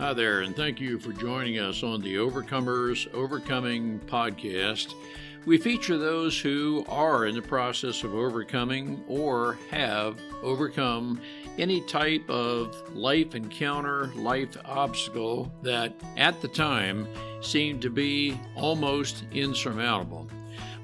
Hi there, and thank you for joining us on the Overcomers Overcoming podcast. We feature those who are in the process of overcoming or have overcome any type of life encounter, life obstacle that at the time seemed to be almost insurmountable.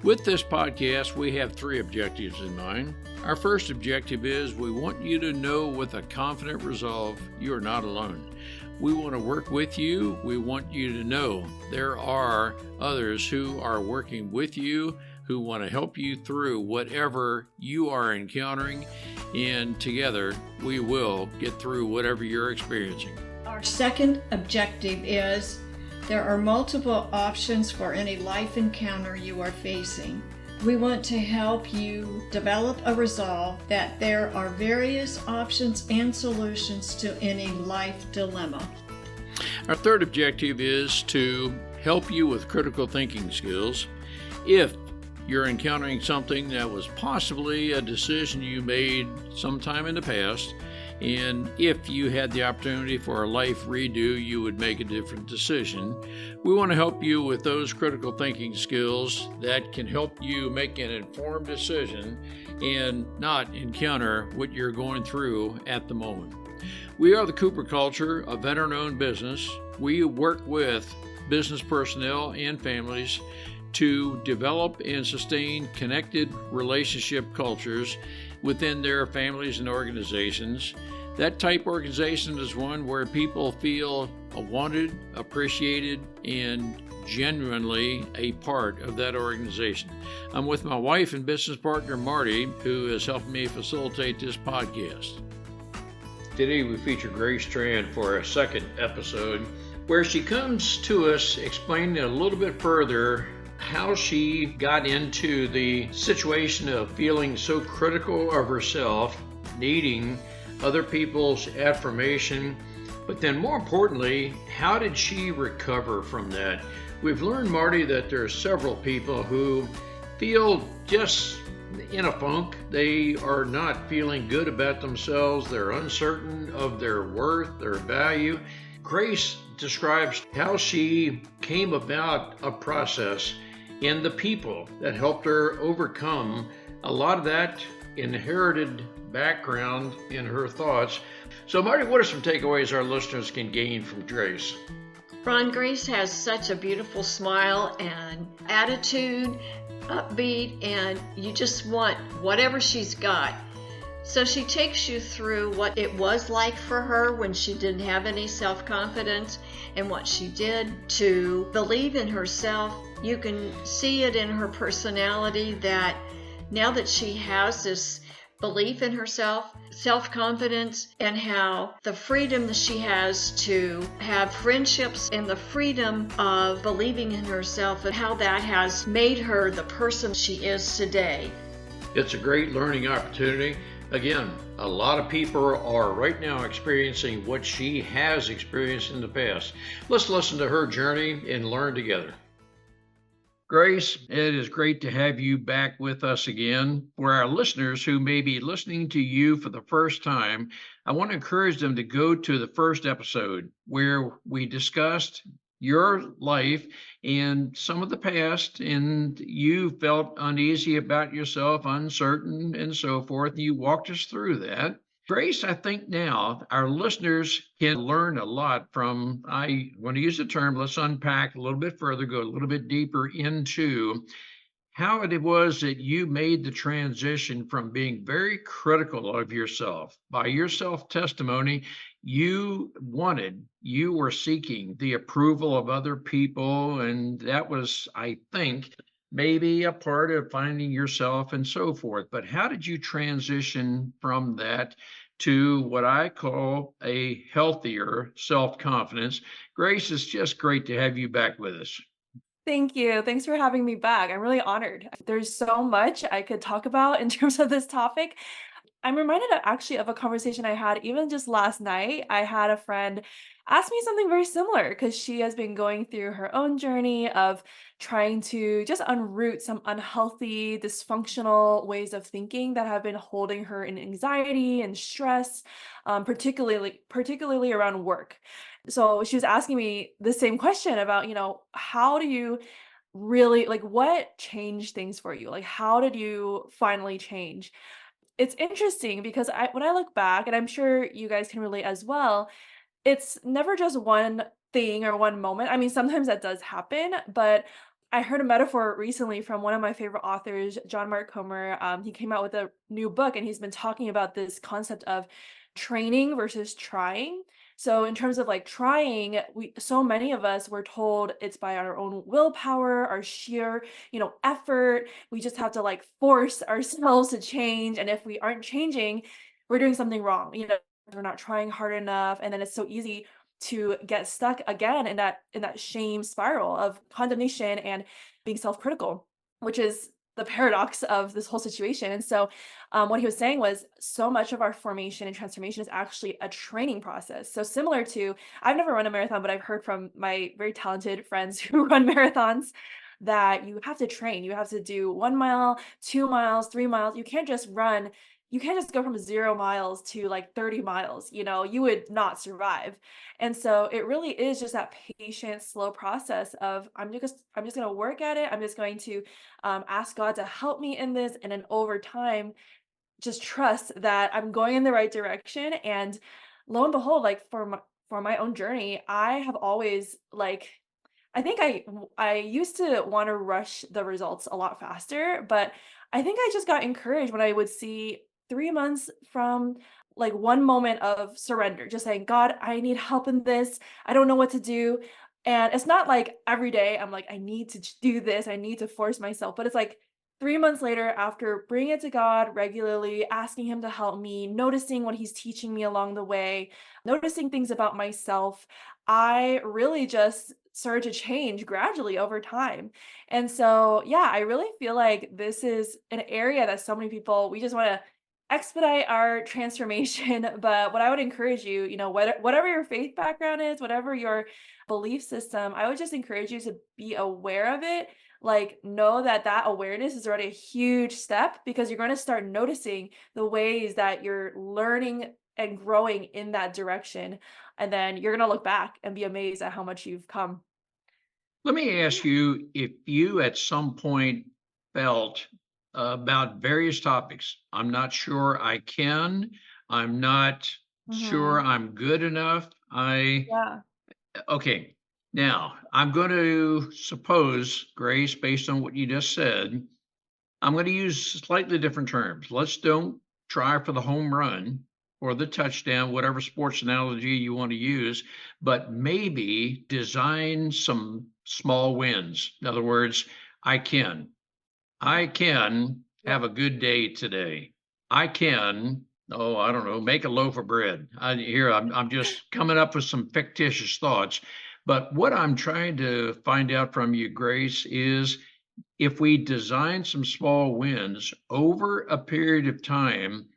With this podcast, we have three objectives in mind. Our first objective is we want you to know with a confident resolve you are not alone. We want to work with you. We want you to know there are others who are working with you, who want to help you through whatever you are encountering, and together we will get through whatever you're experiencing. Our second objective is there are multiple options for any life encounter you are facing. We want to help you develop a resolve that there are various options and solutions to any life dilemma. Our third objective is to help you with critical thinking skills. If you're encountering something that was possibly a decision you made sometime in the past, and if you had the opportunity for a life redo, you would make a different decision. We want to help you with those critical thinking skills that can help you make an informed decision and not encounter what you're going through at the moment. We are the Cooper Culture, a veteran-owned business. We work with business personnel and families to develop and sustain connected relationship cultures within their families and organizations. That type organization is one where people feel wanted, appreciated, and genuinely a part of that organization. I'm with my wife and business partner, Marty, who is helping me facilitate this podcast. Today we feature Grace Tran for a second episode where she comes to us explaining a little bit further how she got into the situation of feeling so critical of herself, needing other people's affirmation, but then more importantly, how did she recover from that? We've learned, Marty, that there are several people who feel just in a funk. They are not feeling good about themselves. They're uncertain of their worth, their value. Grace describes how she came about a process and the people that helped her overcome a lot of that inherited background in her thoughts. So, Marty, what are some takeaways our listeners can gain from Grace? Ron, Grace has such a beautiful smile and attitude, upbeat, and you just want whatever she's got. So she takes you through what it was like for her when she didn't have any self-confidence and what she did to believe in herself. You can see it in her personality that now that she has this belief in herself, self-confidence, and how the freedom that she has to have friendships and the freedom of believing in herself and how that has made her the person she is today. It's a great learning opportunity. Again, a lot of people are right now experiencing what she has experienced in the past. Let's listen to her journey and learn together. Grace, it is great to have you back with us again. For our listeners who may be listening to you for the first time, I want to encourage them to go to the first episode where we discussed your life and some of the past, and you felt uneasy about yourself, uncertain, and so forth. You walked us through that. Grace, I think now our listeners can learn a lot from, I want to use the term, let's unpack a little bit further, go a little bit deeper into how it was that you made the transition from being very critical of yourself. By your self-testimony, you were seeking the approval of other people, and that was, I think, maybe a part of finding yourself and so forth. But how did you transition from that to what I call a healthier self-confidence? Grace, it's just great to have you back with us. Thank you. Thanks for having me back. I'm really honored. There's so much I could talk about in terms of this topic. I'm reminded actually of a conversation I had even just last night. I had a friend ask me something very similar because she has been going through her own journey of trying to just unroot some unhealthy, dysfunctional ways of thinking that have been holding her in anxiety and stress, particularly around work. So she was asking me the same question about, how do you really like what changed things for you? Like, how did you finally change? It's interesting because when I look back, and I'm sure you guys can relate as well, it's never just one thing or one moment. I mean, sometimes that does happen, but I heard a metaphor recently from one of my favorite authors, John Mark Comer. He came out with a new book and he's been talking about this concept of training versus trying. So in terms of like trying, we so many of us were told it's by our own willpower, our sheer, effort. We just have to like force ourselves to change. And if we aren't changing, we're doing something wrong. We're not trying hard enough, and then it's so easy to get stuck again in that shame spiral of condemnation and being self-critical, which is the paradox of this whole situation. And so what he was saying was so much of our formation and transformation is actually a training process. So similar to, I've never run a marathon, but I've heard from my very talented friends who run marathons that you have to train. You have to do 1 mile, 2 miles, 3 miles. You can't just go from 0 miles to like 30 miles, you would not survive. And so it really is just that patient, slow process of I'm just going to work at it. I'm just going to ask God to help me in this. And then over time, just trust that I'm going in the right direction. And lo and behold, like for my own journey, I have always like I think I used to want to rush the results a lot faster, but I think I just got encouraged when I would see 3 months from like one moment of surrender, just saying, "God, I need help in this. I don't know what to do." And it's not like every day I'm like, "I need to do this. I need to force myself." But it's like 3 months later, after bringing it to God regularly, asking him to help me, noticing what he's teaching me along the way, noticing things about myself, I really just started to change gradually over time. And so, yeah, I really feel like this is an area that so many people, we just want to expedite our transformation. But what I would encourage you, whatever your faith background is, whatever your belief system, I would just encourage you to be aware of it. Like, know that that awareness is already a huge step because you're going to start noticing the ways that you're learning and growing in that direction. And then you're going to look back and be amazed at how much you've come. Let me ask Yeah. you if you at some point felt about various topics. I'm not sure I can. I'm not sure Mhm. I'm good enough. Yeah. Okay. Now, I'm going to suppose, Grace, based on what you just said, I'm going to use slightly different terms. Let's don't try for the home run or the touchdown, whatever sports analogy you want to use, but maybe design some small wins. In other words, I can. I can have Yep. a good day today. I can, oh, I don't know, make a loaf of bread. I'm just coming up with some fictitious thoughts. But what I'm trying to find out from you, Grace, is if we design some small wins over a period of time,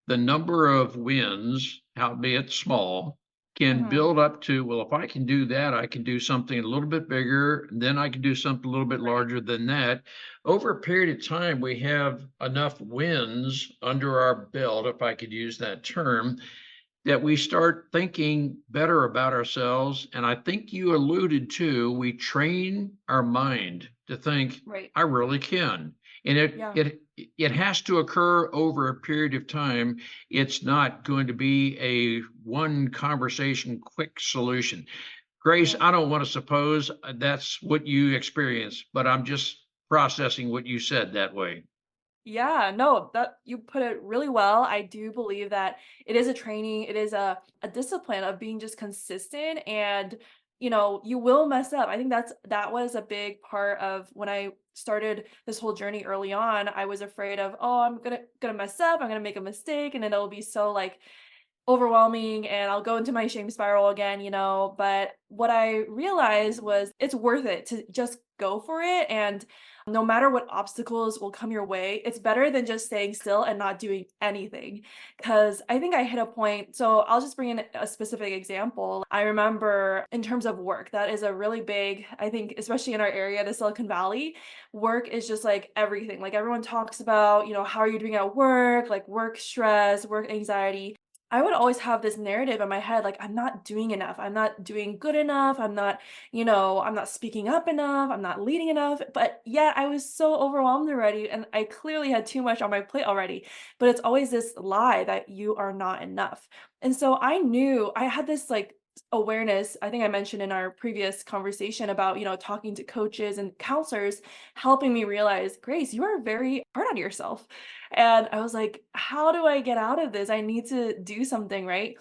the number of wins, albeit small, can Mhm. build up to, well, if I can do that, I can do something a little bit bigger, then I can do something a little bit Right. larger than that. Over a period of time, we have enough wins under our belt, if I could use that term, that we start thinking better about ourselves. And I think you alluded to, we train our mind to think, Right. I really can. And it Yeah. it it has to occur over a period of time. It's not going to be a one conversation quick solution. Grace, Yeah. I don't want to suppose that's what you experience, but I'm just processing what you said that way. Yeah, no, that you put it really well. I do believe that it is a training, it is a discipline of being just consistent and you will mess up. I think that was a big part of when I started this whole journey early on. I was afraid of, oh, I'm gonna mess up, I'm gonna make a mistake, and then it'll be so like overwhelming and I'll go into my shame spiral again, but what I realized was it's worth it to just go for it, and no matter what obstacles will come your way, it's better than just staying still and not doing anything. Cuz I think I hit a point, so I'll just bring in a specific example. I remember in terms of work, that is a really big, I think especially in our area, the Silicon Valley, work is just like everything. Like everyone talks about, how are you doing at work, like work stress, work anxiety. I would always have this narrative in my head, like, I'm not doing enough. I'm not doing good enough. I'm not speaking up enough. I'm not leading enough. But yet I was so overwhelmed already. And I clearly had too much on my plate already. But it's always this lie that you are not enough. And so I knew I had this like awareness. I think I mentioned in our previous conversation about, talking to coaches and counselors, helping me realize, Grace, you are very hard on yourself. And I was like, how do I get out of this? I need to do something, right?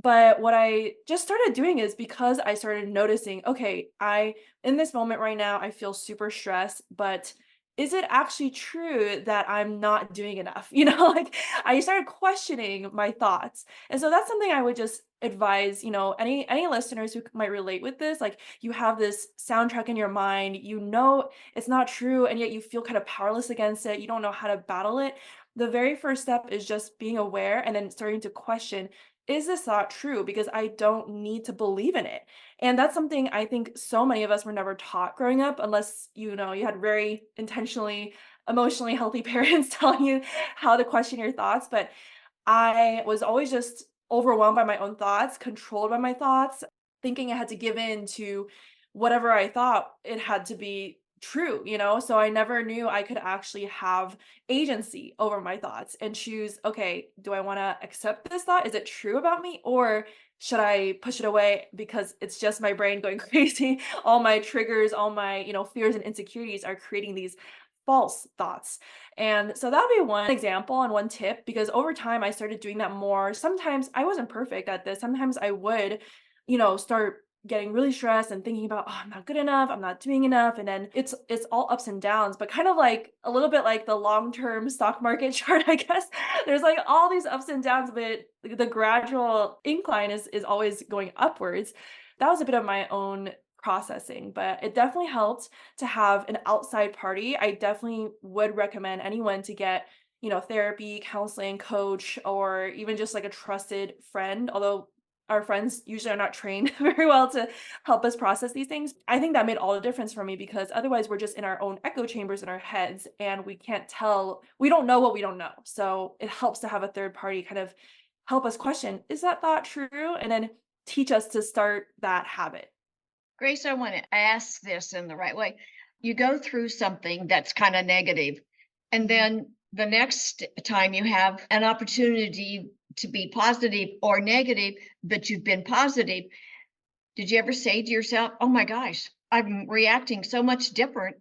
But what I just started doing is because I started noticing, okay, in this moment right now, I feel super stressed, but is it actually true that I'm not doing enough? Like I started questioning my thoughts. And so that's something I would just advise, any listeners who might relate with this, like you have this soundtrack in your mind, it's not true, and yet you feel kind of powerless against it. You don't know how to battle it. The very first step is just being aware and then starting to question, is this thought true? Because I don't need to believe in it. And that's something I think so many of us were never taught growing up, unless, you had very intentionally, emotionally healthy parents telling you how to question your thoughts. But I was always just overwhelmed by my own thoughts, controlled by my thoughts, thinking I had to give in to whatever I thought it had to be true. So I never knew I could actually have agency over my thoughts and choose, okay, do I want to accept this thought? Is it true about me? Or should I push it away because it's just my brain going crazy? All my triggers, all my, fears and insecurities are creating these false thoughts. And so that would be one example and one tip, because over time I started doing that more. Sometimes I wasn't perfect at this. Sometimes I would, start getting really stressed and thinking about, oh, I'm not good enough, I'm not doing enough. And then it's all ups and downs, but kind of like a little bit like the long-term stock market chart, I guess. There's like all these ups and downs, but the gradual incline is always going upwards. That was a bit of my own processing, but it definitely helped to have an outside party. I definitely would recommend anyone to get, therapy, counseling, coach, or even just like a trusted friend, although our friends usually are not trained very well to help us process these things. I think that made all the difference for me, because otherwise we're just in our own echo chambers in our heads and we don't know what we don't know. So it helps to have a third party kind of help us question, is that thought true? And then teach us to start that habit. Grace, I want to ask this in the right way. You go through something that's kind of negative, and Mhm. then the next time you have an opportunity to be positive or negative, but you've been positive, did you ever say to yourself, oh my gosh, I'm reacting so much different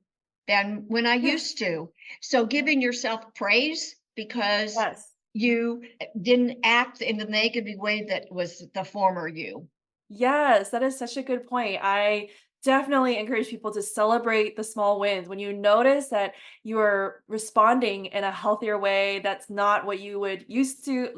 than when I Yes. used to? So giving yourself praise because Yes. you didn't act in the negative way that was the former you. Yes, that is such a good point. I definitely encourage people to celebrate the small wins. When you notice that you're responding in a healthier way, that's not what you used to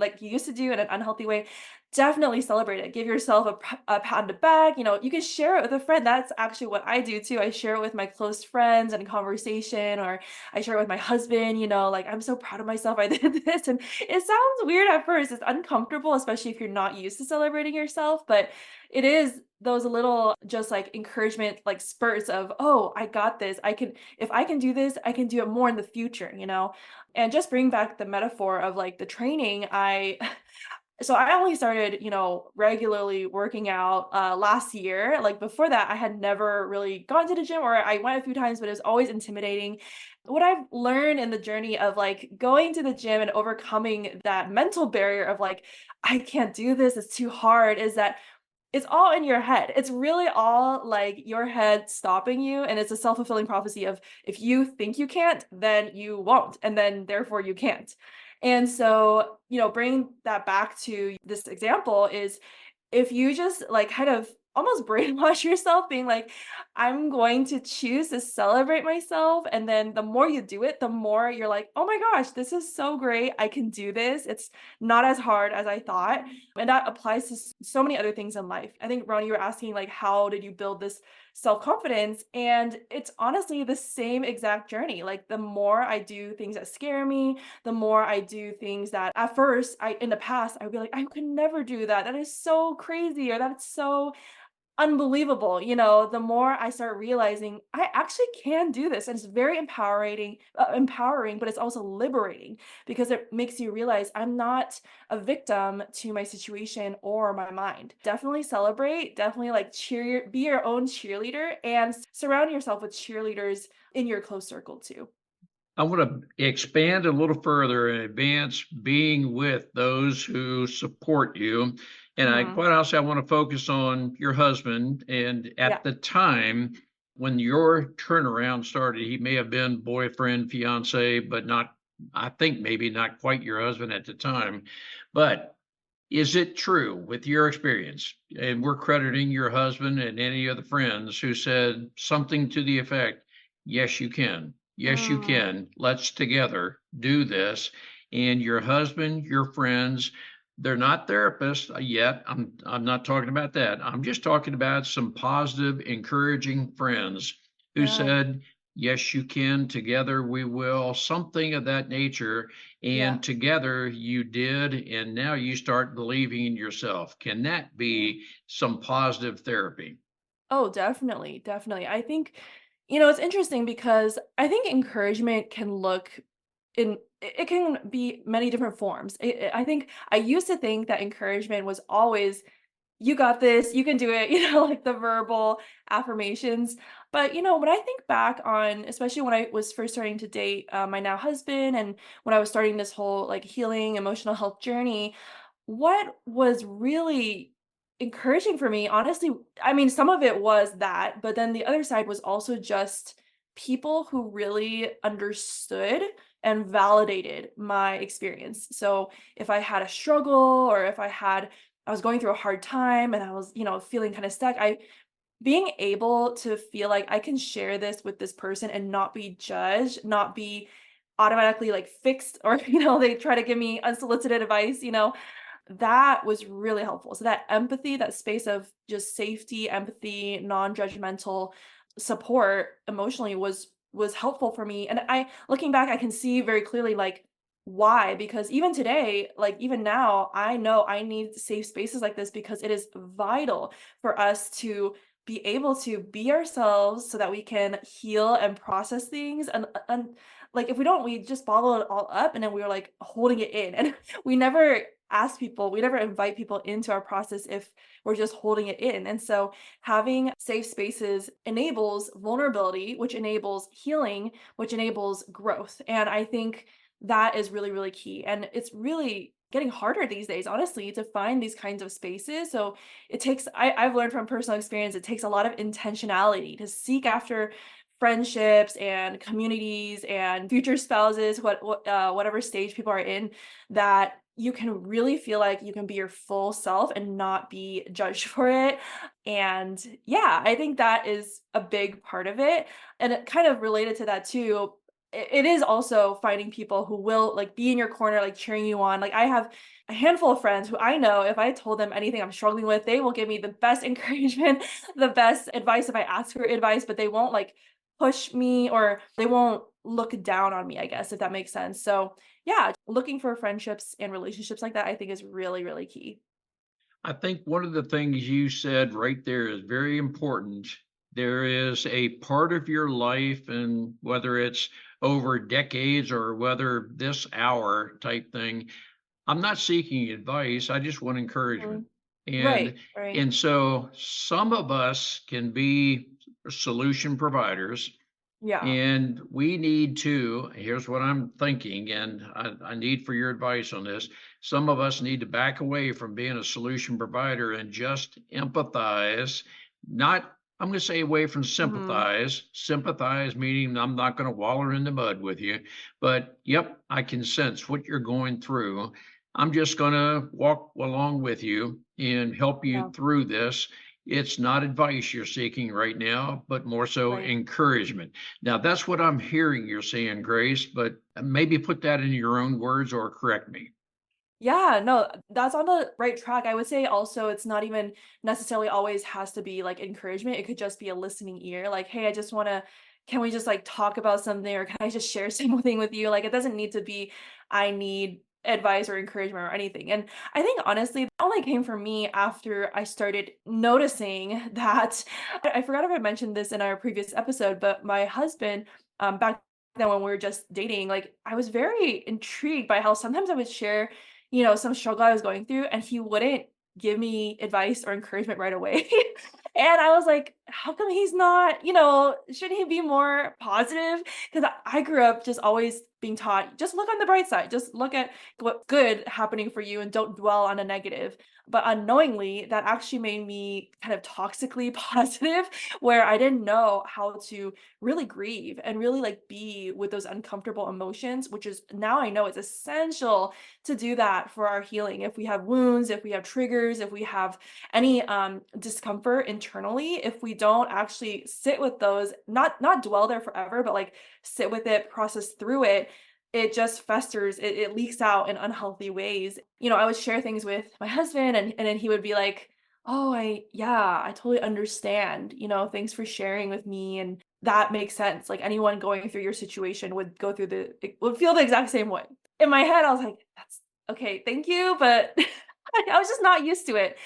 do in an unhealthy way, definitely celebrate it. Give yourself a pat on the back. You can share it with a friend. That's actually what I do too. I share it with my close friends in conversation, or I share it with my husband, like, I'm so proud of myself. I did this. And it sounds weird at first. It's uncomfortable, especially if you're not used to celebrating yourself. But it is those little just like encouragement, like spurts of, oh, I got this. If I can do this, I can do it more in the future. And just bring back the metaphor of like the training. So I only started, regularly working out last year. Like before that, I had never really gone to the gym, or I went a few times, but it was always intimidating. What I've learned in the journey of like going to the gym and overcoming that mental barrier of like, I can't do this, it's too hard, is that it's all in your head. It's really all like your head stopping you. And it's a self-fulfilling prophecy of, if you think you can't, then you won't. And then therefore you can't. And so, bringing that back to this example is, if you just like kind of almost brainwash yourself being like, I'm going to choose to celebrate myself. And then the more you do it, the more you're like, oh my gosh, this is so great. I can do this. It's not as hard as I thought. And that applies to so many other things in life. I think, Ron, you were asking, like, how did you build this self confidence? And it's honestly the same exact journey. Like, the more I do things that scare me, the more I do things that at first, in the past, I would be like, I could never do that. That is so crazy, or that's so unbelievable. The more I start realizing I actually can do this, and it's very empowering, but it's also liberating because it makes you realize I'm not a victim to my situation or my mind. Definitely celebrate, definitely like be your own cheerleader, and surround yourself with cheerleaders in your close circle too. I want to expand a little further and advance being with those who support you. And I Mhm. quite honestly, I want to focus on your husband. And Yeah. at the time when your turnaround started, he may have been boyfriend, fiance, but not, I think maybe not quite your husband at the time. But is it true with your experience? And we're crediting your husband and any other friends who said something to the effect, yes, you can. Yes, you Mm, can. Let's together do this. And your husband, your friends, they're not therapists yet. I'm not talking about that. I'm just talking about some positive, encouraging friends who yeah. said, yes, you can. Together we will, something of that nature, Yeah. and together you did, and now you start believing in yourself. Can that Yeah. be some positive therapy? Oh, definitely, definitely. I think, it's interesting because I think encouragement can look it can be many different forms. I think I used to think that encouragement was always, you got this, you can do it, like the verbal affirmations. But, when I think back on, especially when I was first starting to date my now husband, and when I was starting this whole like healing emotional health journey, what was really encouraging for me, honestly, I mean, some of it was that, but then the other side was also just people who really understood and validated my experience. So if I had a struggle, or if I was going through a hard time and I was, feeling kind of stuck, being able to feel like I can share this with this person and not be judged, not be automatically like fixed, or they try to give me unsolicited advice, that was really helpful. So that empathy, that space of just safety, empathy, non-judgmental support emotionally was helpful for me. And I looking back, I can see very clearly like why, because even today, like even now, I know I need safe spaces like this because it is vital for us to be able to be ourselves so that we can heal and process things. And like if we don't, we just bottle it all up, and then we're like holding it in. And we never invite people into our process if we're just holding it in. And so having safe spaces enables vulnerability, which enables healing, which enables growth. And I think that is really, really key. And it's really getting harder these days, honestly, to find these kinds of spaces. So I've learned from personal experience, it takes a lot of intentionality to seek after friendships and communities and future spouses, whatever stage people are in, that you can really feel like you can be your full self and not be judged for it. And yeah, I think that is a big part of it. And it kind of related to that too. It is also finding people who will like be in your corner, like cheering you on. Like I have a handful of friends who I know if I told them anything I'm struggling with, they will give me the best encouragement, the best advice if I ask for advice, but they won't like push me, or they won't look down on me, I guess, if that makes sense. So yeah, looking for friendships and relationships like that, I think is really, really key. I think one of the things you said right there is very important. There is a part of your life, and whether it's over decades or whether this hour type thing, I'm not seeking advice. I just want encouragement. Mhm. And Right, right. and so some of us can be solution providers, Yeah. and we need to, here's what I'm thinking, and I need for your advice on this. Some of us need to back away from being a solution provider and just empathize, not, I'm going to say away from Mhm. sympathize. Sympathize meaning I'm not going to waller in the mud with you, but yep, I can sense what you're going through. I'm just going to walk along with you and help you Yeah. through this. It's not advice you're seeking right now, but more so Right. encouragement. Now, that's what I'm hearing you're saying, Grace, but maybe put that in your own words or correct me. Yeah, no, that's on the right track. I would say also it's not even necessarily always has to be like encouragement. It could just be a listening ear. Like, hey, I just want to, can we just like talk about something or can I just share something with you? Like, it doesn't need to be, I need advice or encouragement or anything. And I think honestly, that only came from me after I started noticing that I forgot if I mentioned this in our previous episode, but my husband, back then when we were just dating, like I was very intrigued by how sometimes I would share some struggle I was going through, and he wouldn't give me advice or encouragement right away. And I was like, how come he's not, shouldn't he be more positive? Because I grew up just always being taught, just look on the bright side, just look at what's good happening for you and don't dwell on a negative. But unknowingly, that actually made me kind of toxically positive, where I didn't know how to really grieve and really like be with those uncomfortable emotions, which is now I know it's essential to do that for our healing. If we have wounds, if we have triggers, if we have any discomfort internally, if we don't actually sit with those, not dwell there forever, but like sit with it, process through it, it just festers, it leaks out in unhealthy ways. I would share things with my husband and then he would be like, oh, I totally understand. Thanks for sharing with me. And that makes sense. Like anyone going through your situation would go through it would feel the exact same way. In my head, I was like, "That's okay, thank you," but I was just not used to it.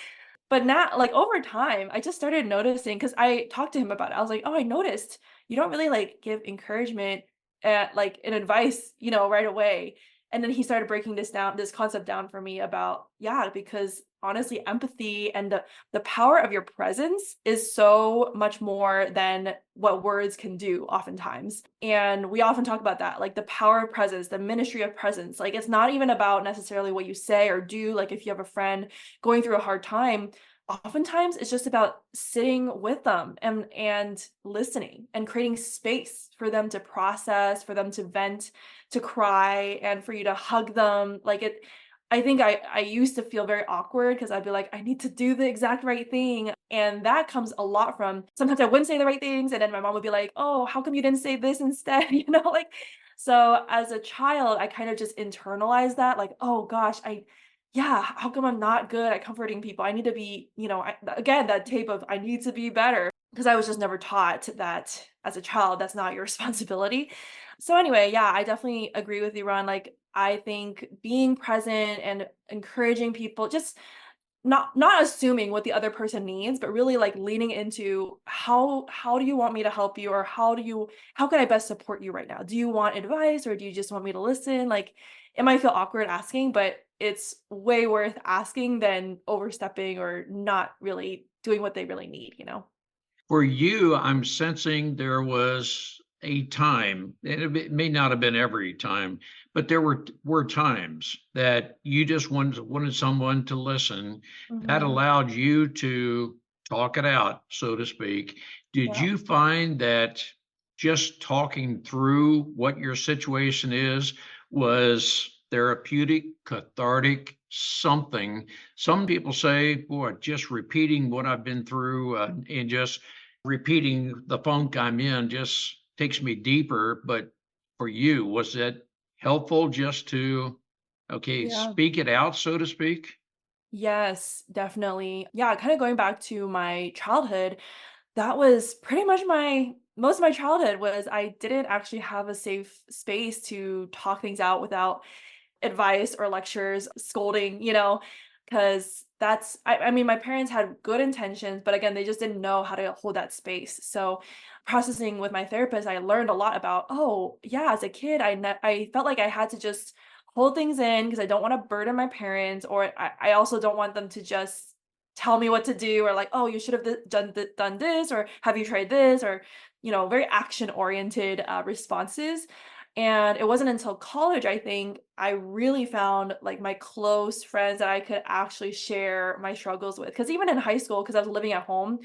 But now, like, over time, I just started noticing because I talked to him about it. I was like, "Oh, I noticed you don't really, like, give encouragement like, and advice, right away." And then he started breaking this concept down for me about, yeah, because honestly, empathy and the power of your presence is so much more than what words can do oftentimes. And we often talk about that, like, the power of presence, the ministry of presence. Like, it's not even about necessarily what you say or do. Like, if you have a friend going through a hard time, oftentimes it's just about sitting with them and listening and creating space for them to process, for them to vent, to cry, and for you to hug them. Like it I think I used to feel very awkward because I'd be like, I need to do the exact right thing. And that comes a lot from sometimes I wouldn't say the right things. And then my mom would be like, oh, how come you didn't say this instead? Like so as a child, I kind of just internalized that, like, oh gosh, yeah, how come I'm not good at comforting people? I need to be, again, that tape of I need to be better because I was just never taught that as a child, that's not your responsibility. So anyway, yeah, I definitely agree with you, Ron. Like, I think being present and encouraging people, just not assuming what the other person needs, but really like leaning into how do you want me to help you or how can I best support you right now? Do you want advice or do you just want me to listen? Like it might feel awkward asking, but it's way worth asking than overstepping or not really doing what they really need? For you, I'm sensing there was a time, and it may not have been every time, but there were times that you just wanted someone to listen. That Mhm. allowed you to talk it out, so to speak. Did Yeah. you find that just talking through what your situation is was therapeutic, cathartic, something? Some people say, boy, just repeating what I've been through and just repeating the funk I'm in just takes me deeper. But for you, was it helpful just to, okay, Yeah. speak it out, so to speak? Yes, definitely. Yeah, kind of going back to my childhood, that was pretty much my most of my childhood was I didn't actually have a safe space to talk things out without advice or lectures, scolding, because I mean, my parents had good intentions, but again, they just didn't know how to hold that space. So, processing with my therapist, I learned a lot about, oh, yeah, as a kid, I felt like I had to just hold things in because I don't want to burden my parents, or I also don't want them to just tell me what to do, or like, oh, you should have done this, or have you tried this, or very action oriented responses. And it wasn't until college, I think, I really found like my close friends that I could actually share my struggles with. Because even in high school, because I was living at home,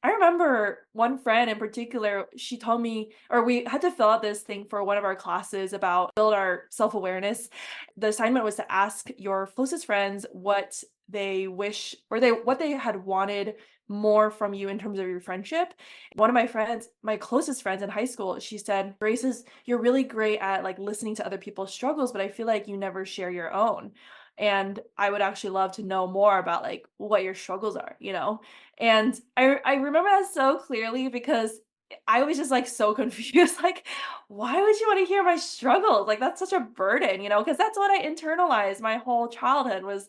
I remember one friend in particular, she told me, or we had to fill out this thing for one of our classes about build our self awareness. The assignment was to ask your closest friends what they wish or they what they had wanted more from you in terms of your friendship. One of my friends, my closest friends in high school, she said, "Grace is you're really great at like listening to other people's struggles, but I feel like you never share your own. And I would actually love to know more about like what your struggles are, you know?" And I remember that so clearly because I was just like so confused. Like, why would you want to hear my struggles? Like, that's such a burden, you know, because that's what I internalized my whole childhood was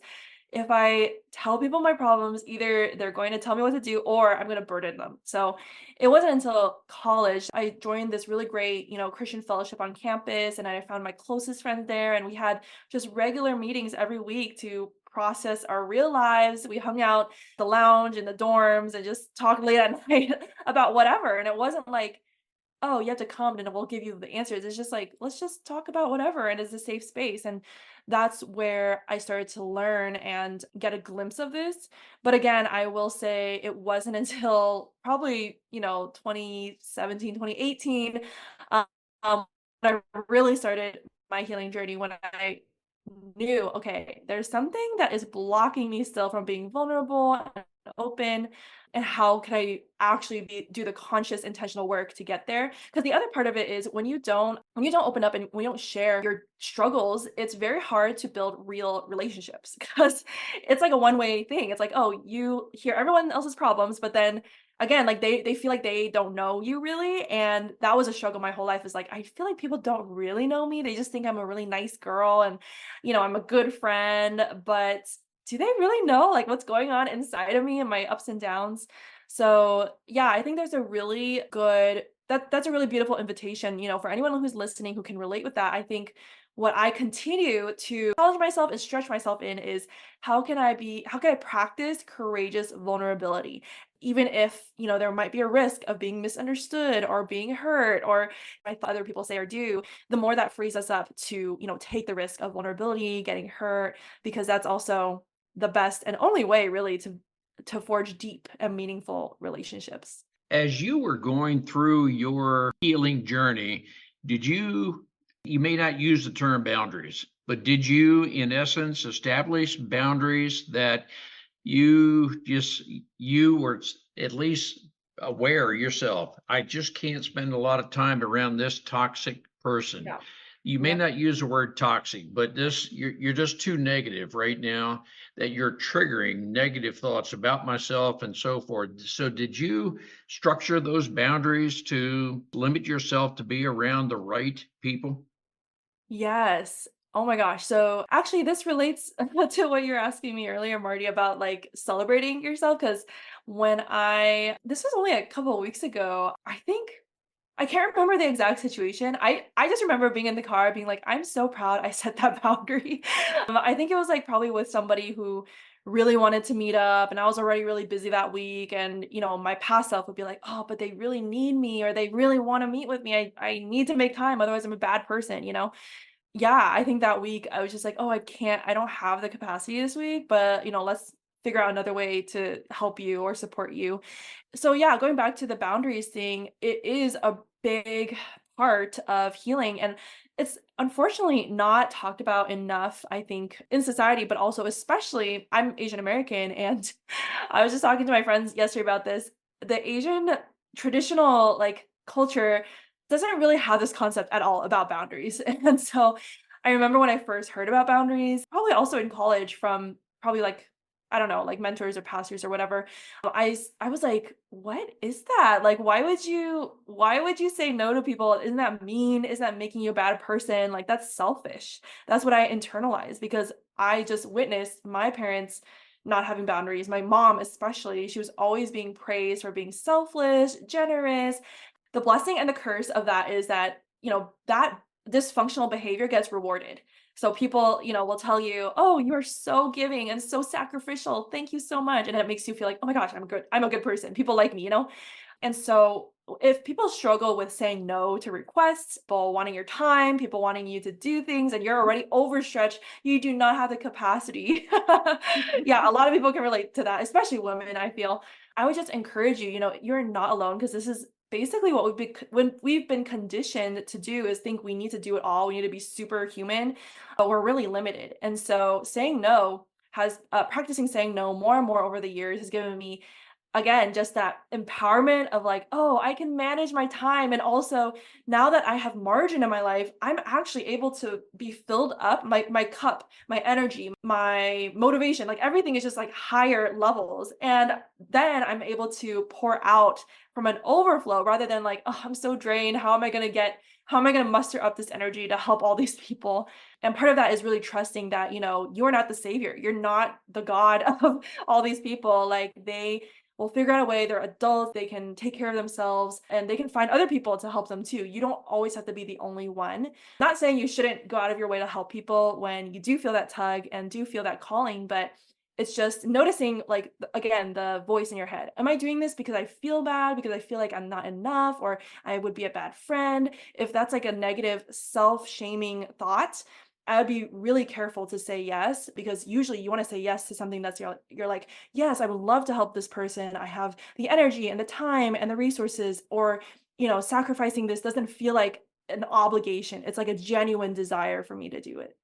if I tell people my problems, either they're going to tell me what to do or I'm going to burden them. So it wasn't until college I joined this really great, you know, Christian fellowship on campus and I found my closest friends there and we had just regular meetings every week to process our real lives. We hung out the lounge in the dorms and just talked late at night about whatever. And it wasn't like, oh, you have to come and we'll give you the answers. It's just like, let's just talk about whatever. And it's a safe space. And that's where I started to learn and get a glimpse of this. But again, I will say it wasn't until probably, you know, 2017, 2018, um, when I really started my healing journey when I knew, okay, there's something that is blocking me still from being vulnerable and open. And how can I actually do the conscious intentional work to get there? Because the other part of it is when you don't open up and when you don't share your struggles, it's very hard to build real relationships because it's like a one-way thing. It's like, oh, you hear everyone else's problems, but then again, like they feel like they don't know you really. And that was a struggle my whole life is like, I feel like people don't really know me. They just think I'm a really nice girl and you know, I'm a good friend, but do they really know like what's going on inside of me and my ups and downs? So, yeah, I think there's a really good that's a really beautiful invitation, you know, for anyone who's listening who can relate with that. I think what I continue to challenge myself and stretch myself in is how can I practice courageous vulnerability even if, you know, there might be a risk of being misunderstood or being hurt or I other people say or do, the more that frees us up to, you know, take the risk of vulnerability, getting hurt, because that's also the best and only way really to forge deep and meaningful relationships. As you were going through your healing journey, did you may not use the term boundaries, but did you, in essence, establish boundaries that you were at least aware yourself? I just can't spend a lot of time around this toxic person. Yeah. You may Yeah. not use the word toxic, but this you're just too negative right now that you're triggering negative thoughts about myself and so forth. So did you structure those boundaries to limit yourself to be around the right people? Yes. Oh my gosh. So actually this relates to what you're asking me earlier, Marty, about like celebrating yourself. Cause when this was only a couple of weeks ago, I think I can't remember the exact situation. I just remember being in the car being like, "I'm so proud I set that boundary." I think it was, like, probably with somebody who really wanted to meet up, and I was already really busy that week, and, you know, my past self would be like, "Oh, but they really need me, or they really wanna meet with me. I need to make time, otherwise I'm a bad person," you know? Yeah, I think that week I was just like, "Oh, I don't have the capacity this week, but, you know, let's figure out another way to help you or support you." So yeah, going back to the boundaries thing, it is a big part of healing and it's unfortunately not talked about enough, I think, in society, but also especially I'm Asian American and I was just talking to my friends yesterday about this. The Asian traditional like culture doesn't really have this concept at all about boundaries. And so I remember when I first heard about boundaries, probably also in college from probably like I don't know, like mentors or pastors or whatever. I was like, "What is that? Like why would you say no to people? Isn't that mean? Is that making you a bad person? Like that's selfish." That's what I internalized because I just witnessed my parents not having boundaries. My mom especially, she was always being praised for being selfless, generous. The blessing and the curse of that is that, you know, that dysfunctional behavior gets rewarded. So people, you know, will tell you, "Oh, you are so giving and so sacrificial. Thank you so much." And it makes you feel like, "Oh my gosh, I'm a good person. People like me," you know? And so if people struggle with saying no to requests, people wanting your time, people wanting you to do things, and you're already overstretched, you do not have the capacity. Yeah, a lot of people can relate to that, especially women, I feel. I would just encourage you, you know, you're not alone because this is basically what when we've been conditioned to do is think we need to do it all. We need to be superhuman, but we're really limited. And so saying no has practicing saying no more and more over the years has given me, again, just that empowerment of like, oh, I can manage my time. And also now that I have margin in my life, I'm actually able to be filled up, my cup, my energy, my motivation, like everything is just like higher levels. And then I'm able to pour out from an overflow rather than like, oh, I'm so drained. How am I going to muster up this energy to help all these people? And part of that is really trusting that, you're not the savior. You're not the God of all these people. Like they will figure out a way. They're adults, they can take care of themselves, and they can find other people to help them too. You don't always have to be the only one. Not saying you shouldn't go out of your way to help people when you do feel that tug and do feel that calling, but it's just noticing, like, again, the voice in your head. Am I doing this because I feel bad, because I feel like I'm not enough, or I would be a bad friend? If that's like a negative self-shaming thought, I would be really careful to say yes, because usually you want to say yes to something that's you're like, yes, I would love to help this person. I have the energy and the time and the resources, or sacrificing this doesn't feel like an obligation. It's like a genuine desire for me to do it.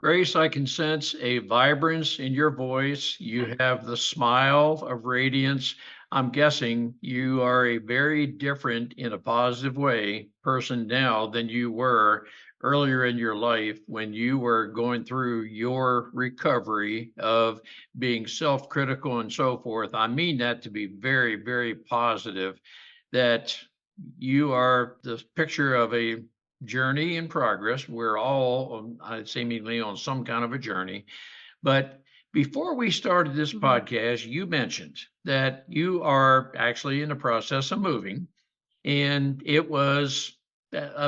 Grace, I can sense a vibrance in your voice. You have the smile of radiance. I'm guessing you are a very different, in a positive way, person now than you were earlier in your life when you were going through your recovery of being self-critical and so forth. I mean that to be very, very positive, that you are the picture of a journey in progress. We're all, seemingly on some kind of a journey. But before we started this Mhm. podcast, you mentioned that you are actually in the process of moving. And it was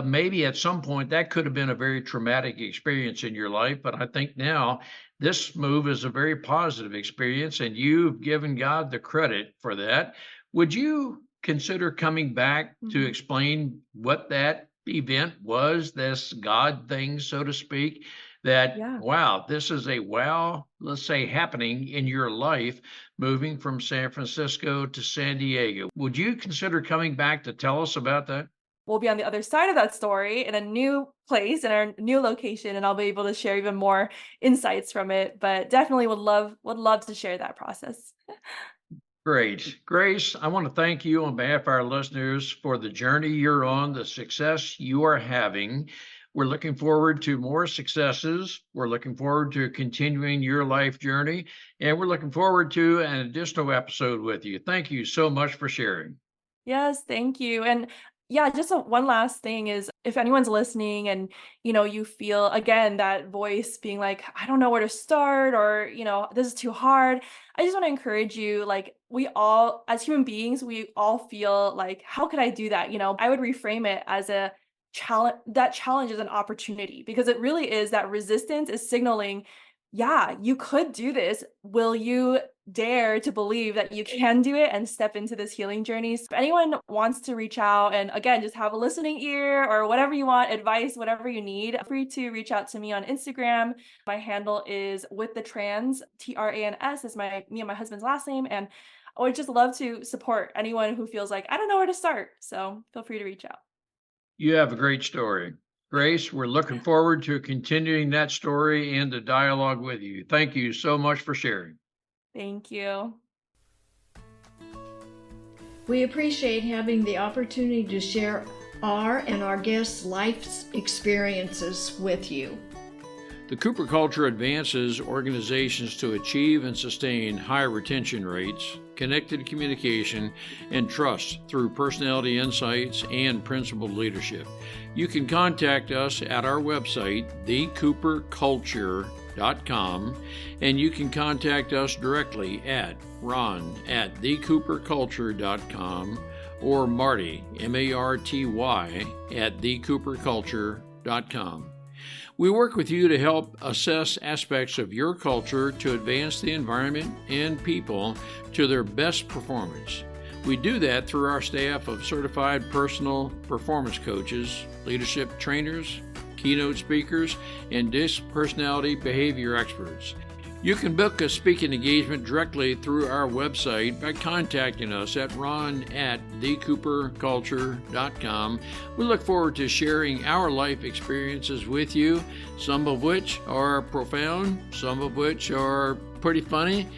maybe at some point that could have been a very traumatic experience in your life. But I think now this move is a very positive experience, and you've given God the credit for that. Would you consider coming back to Mhm. explain what that event was, this God thing, so to speak? That, Yeah. wow, this is a wow, let's say, happening in your life, moving from San Francisco to San Diego. Would you consider coming back to tell us about that? We'll be on the other side of that story in a new place in our new location, and I'll be able to share even more insights from it. But definitely would love to share that process. Great. Grace, I want to thank you on behalf of our listeners for the journey you're on, the success you are having. We're looking forward to more successes. We're looking forward to continuing your life journey, and we're looking forward to an additional episode with you. Thank you so much for sharing. Yes, thank you. And yeah, just one last thing is, if anyone's listening and you feel again that voice being like, I don't know where to start, or this is too hard. I just want to encourage you, like, we all as human beings, we all feel like, how could I do that? I would reframe it as a challenge. That challenge is an opportunity, because it really is, that resistance is signaling, yeah, you could do this. Will you dare to believe that you can do it and step into this healing journey? So if anyone wants to reach out and, again, just have a listening ear or whatever you want, advice, whatever you need, feel free to reach out to me on Instagram. My handle is with the trans, Trans is me and my husband's last name. And I would just love to support anyone who feels like, I don't know where to start. So feel free to reach out. You have a great story. Grace, we're looking forward to continuing that story and the dialogue with you. Thank you so much for sharing. Thank you. We appreciate having the opportunity to share our and our guests' life's experiences with you. The Cooper culture advances organizations to achieve and sustain high retention rates, connected communication, and trust through personality insights and principled leadership. You can contact us at our website, thecooperculture.com, and you can contact us directly at ron@thecooperculture.com or Marty, Marty, at thecooperculture.com. We work with you to help assess aspects of your culture to advance the environment and people to their best performance. We do that through our staff of certified personal performance coaches, leadership trainers, keynote speakers, and disc personality behavior experts. You can book a speaking engagement directly through our website by contacting us at ron@thecooperculture.com. We look forward to sharing our life experiences with you, some of which are profound, some of which are pretty funny.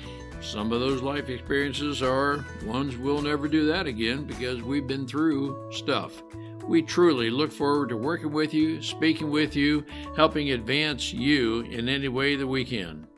Some of those life experiences are ones we'll never do that again because we've been through stuff. We truly look forward to working with you, speaking with you, helping advance you in any way that we can.